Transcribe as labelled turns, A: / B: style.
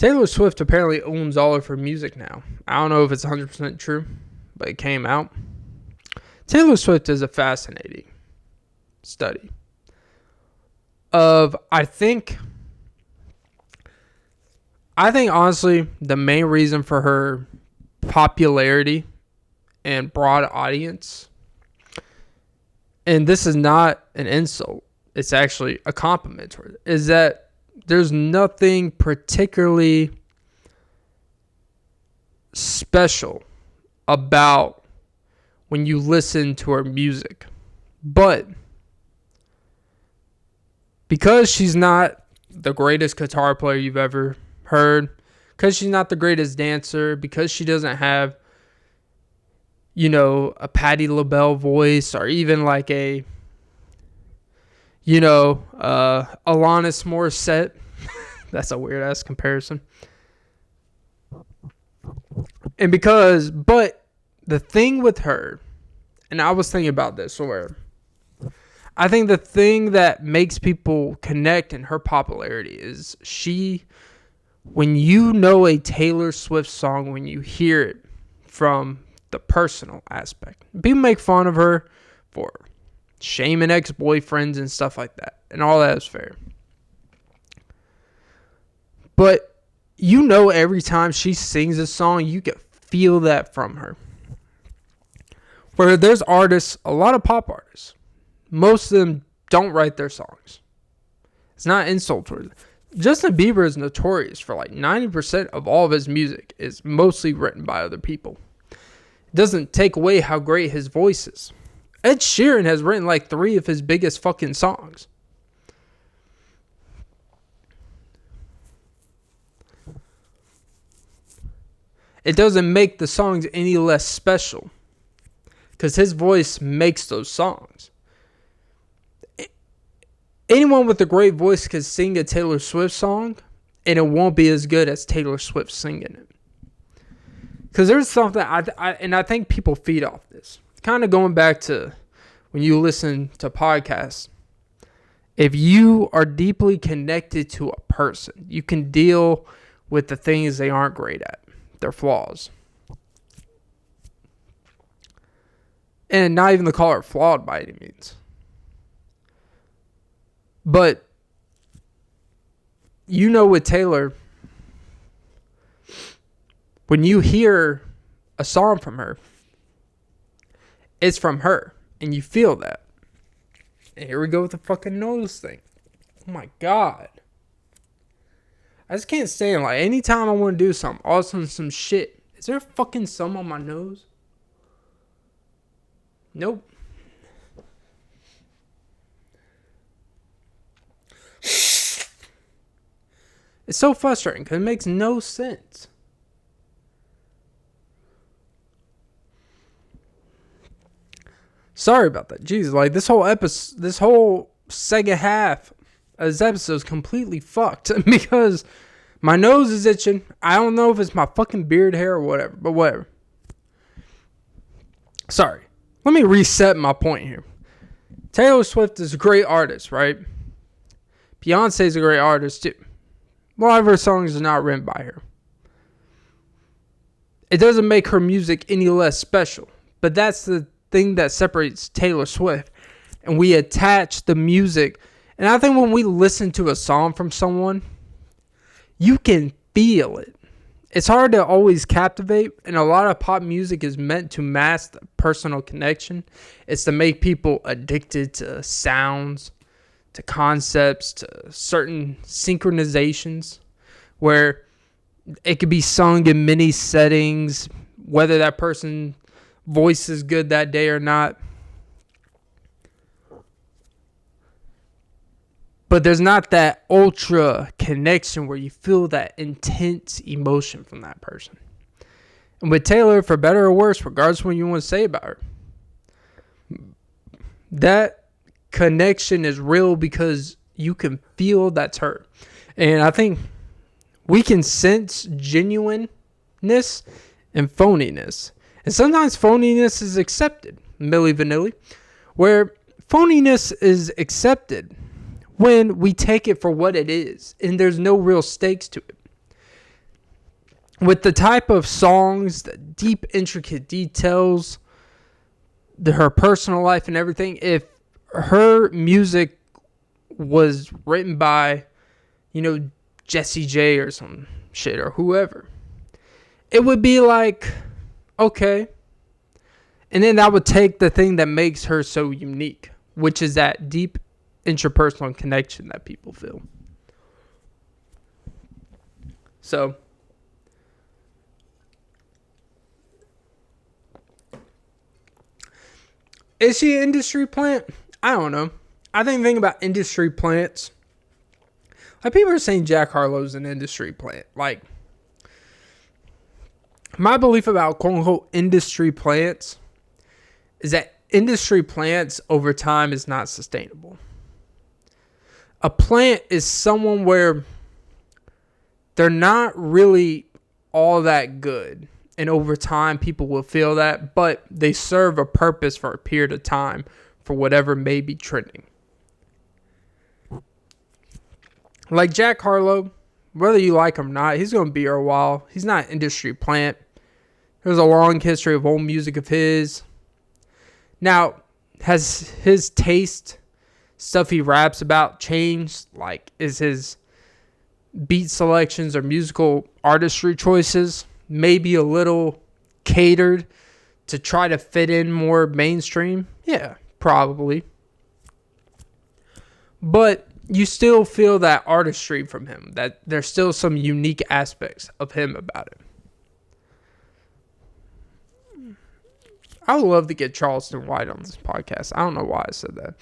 A: Taylor Swift apparently owns all of her music now. I don't know if it's 100% true, but it came out. Taylor Swift is a fascinating study of, I think honestly, the main reason for her popularity and broad audience, and this is not an insult, it's actually a compliment to her, is that there's nothing particularly special about when you listen to her music. But because she's not the greatest guitar player you've ever heard, because she's not the greatest dancer, because she doesn't have, a Patti LaBelle voice, or even like a, Alanis Morissette. That's a weird ass comparison. But the thing with her, and I was thinking about this, where I think the thing that makes people connect in her popularity is when you know a Taylor Swift song, when you hear it from the personal aspect, people make fun of her for shaming ex-boyfriends and stuff like that, and all that is fair. But every time she sings a song, you can feel that from her. Where there's artists, a lot of pop artists, most of them don't write their songs. It's not insult towards them. Justin Bieber is notorious for like 90% of all of his music is mostly written by other people. It doesn't take away how great his voice is. Ed Sheeran has written like 3 of his biggest fucking songs. It doesn't make the songs any less special, because his voice makes those songs. Anyone with a great voice can sing a Taylor Swift song, and it won't be as good as Taylor Swift singing it. Because there's something, I think people feed off this. Kind of going back to when you listen to podcasts. If you are deeply connected to a person, you can deal with the things they aren't great at, their flaws. And not even to call her flawed by any means. But, with Taylor, when you hear a song from her, it's from her. And you feel that. And here we go with the fucking nose thing. Oh my God. I just can't stand, like, anytime I want to do something, all of a sudden some shit. Is there fucking some on my nose? Nope. It's so frustrating because it makes no sense. Sorry about that. Jeez, like this whole second half of this episode is completely fucked because my nose is itching. I don't know if it's my fucking beard hair or whatever, but whatever. Sorry. Let me reset my point here. Taylor Swift is a great artist, right? Beyonce is a great artist too. A lot of her songs are not written by her. It doesn't make her music any less special, but that's the thing that separates Taylor Swift. And we attach the music. And I think when we listen to a song from someone, you can feel it. It's hard to always captivate, and a lot of pop music is meant to mask the personal connection. It's to make people addicted to sounds, to concepts, to certain synchronizations, where it could be sung in many settings, whether that person's voice is good that day or not. But there's not that ultra connection where you feel that intense emotion from that person. And with Taylor, for better or worse, regardless of what you want to say about her, that connection is real because you can feel that's her. And I think we can sense genuineness and phoniness. And sometimes phoniness is accepted, Milli Vanilli, where phoniness is accepted when we take it for what it is and there's no real stakes to it. with the type of songs, the deep, intricate details, her personal life and everything, if her music was written by, Jesse J or some shit or whoever, it would be like, okay. And then that would take the thing that makes her so unique, which is that deep interpersonal connection that people feel. So, is she an industry plant? I don't know. I think the thing about industry plants, like people are saying Jack Harlow's an industry plant. Like, my belief about quote unquote industry plants is that industry plants over time is not sustainable. A plant is someone where they're not really all that good. And over time, people will feel that, but they serve a purpose for a period of time for whatever may be trending. Like Jack Harlow, whether you like him or not, he's going to be here a while. He's not an industry plant. There's a long history of old music of his. Now, has his taste, stuff he raps about, changed? Like, is his beat selections or musical artistry choices maybe a little catered to try to fit in more mainstream? Yeah, probably. But you still feel that artistry from him, that there's still some unique aspects of him about it. I would love to get Charleston White on this podcast. I don't know why I said that.